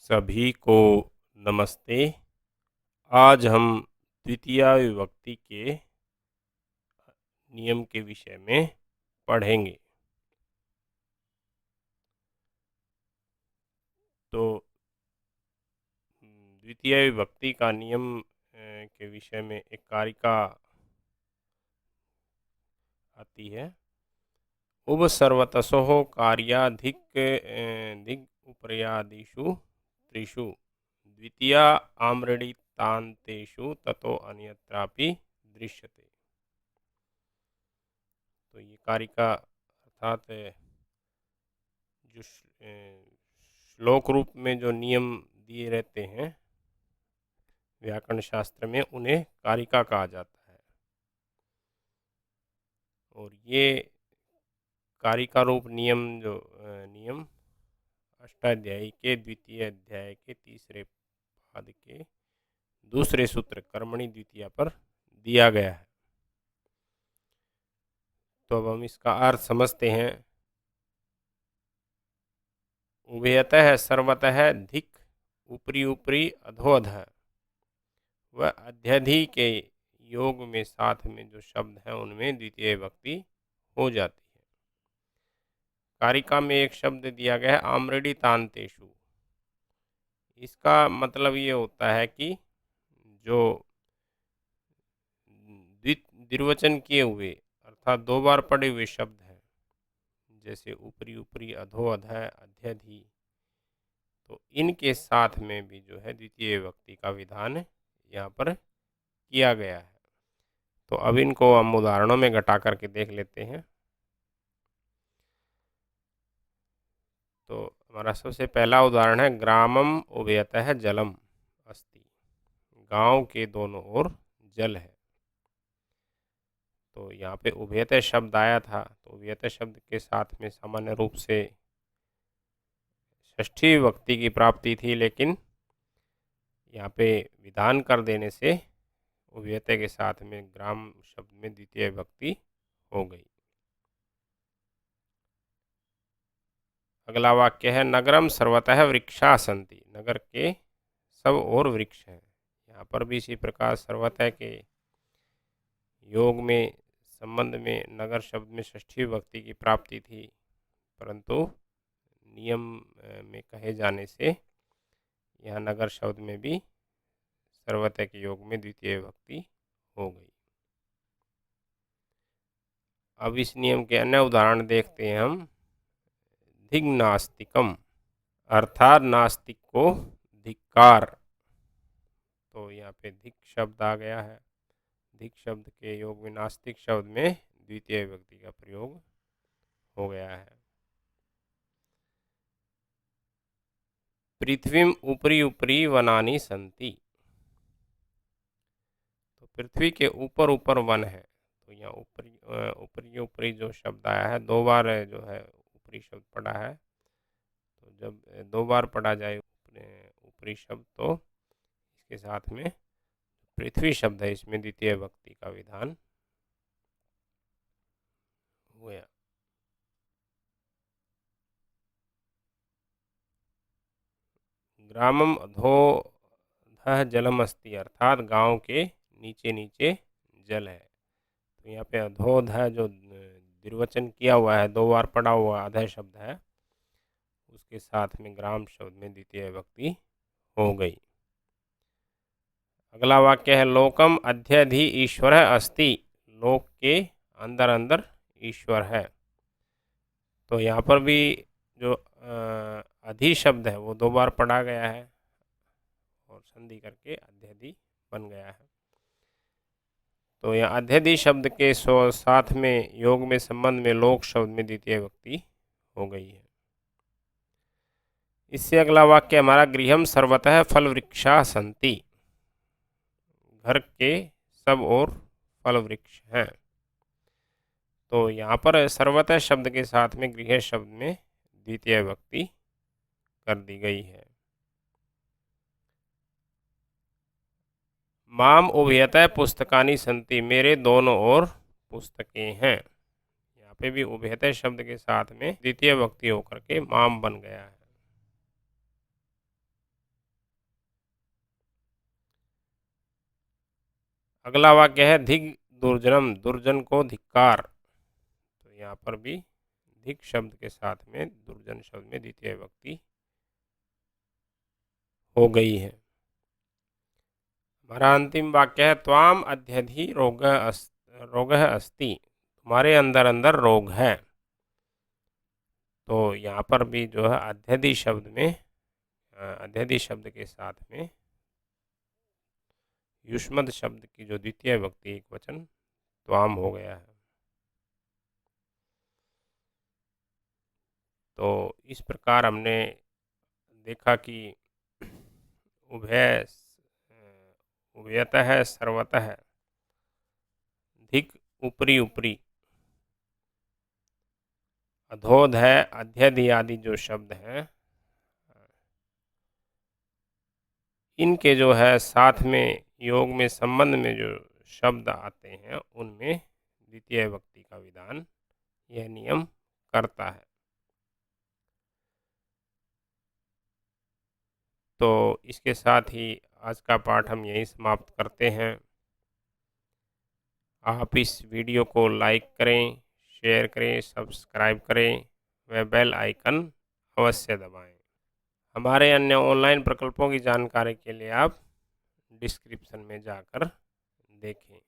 सभी को नमस्ते। आज हम द्वितीया विभक्ति के नियम के विषय में पढ़ेंगे। तो द्वितीया विभक्ति का नियम के विषय में एक कारिका आती है। उभ सर्वतसोः कार्याधिक दिग् उपरयादिषु त्रिषु द्वितीया आम्रडितान्तेषु ततो अन्यत्रापि दृश्यते। तो ये कारिका अर्थात जो श्लोक रूप में जो नियम दिए रहते हैं व्याकरण शास्त्र में, उन्हें कारिका कहा जाता है। और ये कारिका रूप नियम अष्टाध्यायी के द्वितीय अध्याय के तीसरे पाद के दूसरे सूत्र कर्मणि द्वितीया पर दिया गया है। तो अब हम इसका अर्थ समझते हैं। उभयतः सर्वतः धिक ऊपरी ऊपरी अधोअधः व अध्यधि के योग में साथ में जो शब्द हैं उनमें द्वितीय विभक्ति हो जाती है। कारिका में एक शब्द दिया गया है आम्रडितान्तेषु। इसका मतलब ये होता है कि जो द्विवचन किए हुए अर्थात दो बार पढ़े हुए शब्द हैं, जैसे ऊपरी ऊपरी अधोअधः अध्यधि, तो इनके साथ में भी जो है द्वितीय विभक्ति का विधान यहाँ पर किया गया है। तो अब इनको हम उदाहरणों में घटा करके देख लेते हैं। तो हमारा सबसे पहला उदाहरण है ग्रामम उभयतः जलम अस्ति। गांव के दोनों ओर जल है। तो यहाँ पे उभयतः शब्द आया था, तो उभयतः शब्द के साथ में सामान्य रूप से षष्ठी विभक्ति की प्राप्ति थी, लेकिन यहाँ पे विधान कर देने से उभयतः के साथ में ग्राम शब्द में द्वितीय विभक्ति हो गई। अगला वाक्य है नगरम सर्वतः वृक्षा सन्ति। नगर के सब और वृक्ष हैं। यहाँ पर भी इसी प्रकार सर्वतः के योग में संबंध में नगर शब्द में षष्ठी विभक्ति की प्राप्ति थी, परंतु नियम में कहे जाने से यहाँ नगर शब्द में भी सर्वतः के योग में द्वितीय विभक्ति हो गई। अब इस नियम के अन्य उदाहरण देखते हैं हम। धिग नास्तिकम अर्थात नास्तिक को धिक्कार। तो यहाँ पे धिक शब्द आ गया है। धिक शब्द के योग में नास्तिक शब्द में द्वितीय विभक्ति का प्रयोग हो गया है। पृथ्वीम उपरी उपरी वनानि सन्ति। तो पृथ्वी के ऊपर ऊपर वन है। तो यहाँ ऊपरी ऊपरी जो शब्द आया है, दो बार जो है ऊपरी शब्द पढ़ा है। तो जब दो बार पढ़ा जाए ऊपरी शब्द, तो इसके साथ में पृथ्वी शब्द है, इसमें द्वितीय विभक्ति का विधान हुआ। ग्रामम अधोधः जलम अस्ति अर्थात गांव के नीचे नीचे जल है। तो यहाँ पे अधोधः जो द्विवचन किया हुआ है, दो बार पढ़ा हुआ अधः शब्द है, उसके साथ में ग्राम शब्द में द्वितीय विभक्ति हो गई। अगला वाक्य है लोकम अध्यधि ईश्वर अस्ति। लोक के अंदर अंदर ईश्वर है। तो यहाँ पर भी जो अधि शब्द है वो दो बार पढ़ा गया है और संधि करके अध्यधि बन गया है। तो यहाँ अध्यधि शब्द के साथ में योग में संबंध में लोक शब्द में द्वितीय विभक्ति हो गई है। इससे अगला वाक्य हमारा गृहम सर्वतः फल वृक्षा सन्ति। घर के सब और फल वृक्ष हैं। तो यहाँ पर सर्वतः शब्द के साथ में गृह शब्द में द्वितीय विभक्ति कर दी गई है। माम उभयतः पुस्तकानि सन्ति। मेरे दोनों ओर पुस्तकें हैं। यहाँ पे भी उभयतः शब्द के साथ में द्वितीय विभक्ति होकर के माम बन गया है। अगला वाक्य है धिक दुर्जनम, दुर्जन को धिक्कार। तो यहाँ पर भी धिक शब्द के साथ में दुर्जन शब्द में द्वितीय विभक्ति हो गई है। हमारा अंतिम वाक्य है त्वाम अध्यधि रोगः अस्ति, तुम्हारे अंदर अंदर रोग है। तो यहाँ पर भी जो है अध्यधि शब्द में अध्यधि शब्द के साथ में युष्मद शब्द की जो द्वितीय विभक्ति एक वचन त्वाम हो गया है। तो इस प्रकार हमने देखा कि उभयतः सर्वतः, धिक ऊपरी ऊपरी, अधोध है, अध्यधि आदि जो शब्द हैं इनके जो है साथ में योग में संबंध में जो शब्द आते हैं उनमें द्वितीय विभक्ति का विधान यह नियम करता है। तो इसके साथ ही आज का पाठ हम यहीं समाप्त करते हैं। आप इस वीडियो को लाइक करें, शेयर करें, सब्सक्राइब करें व बेल आइकन अवश्य दबाएं। हमारे अन्य ऑनलाइन प्रकल्पों की जानकारी के लिए आप डिस्क्रिप्शन में जाकर देखें।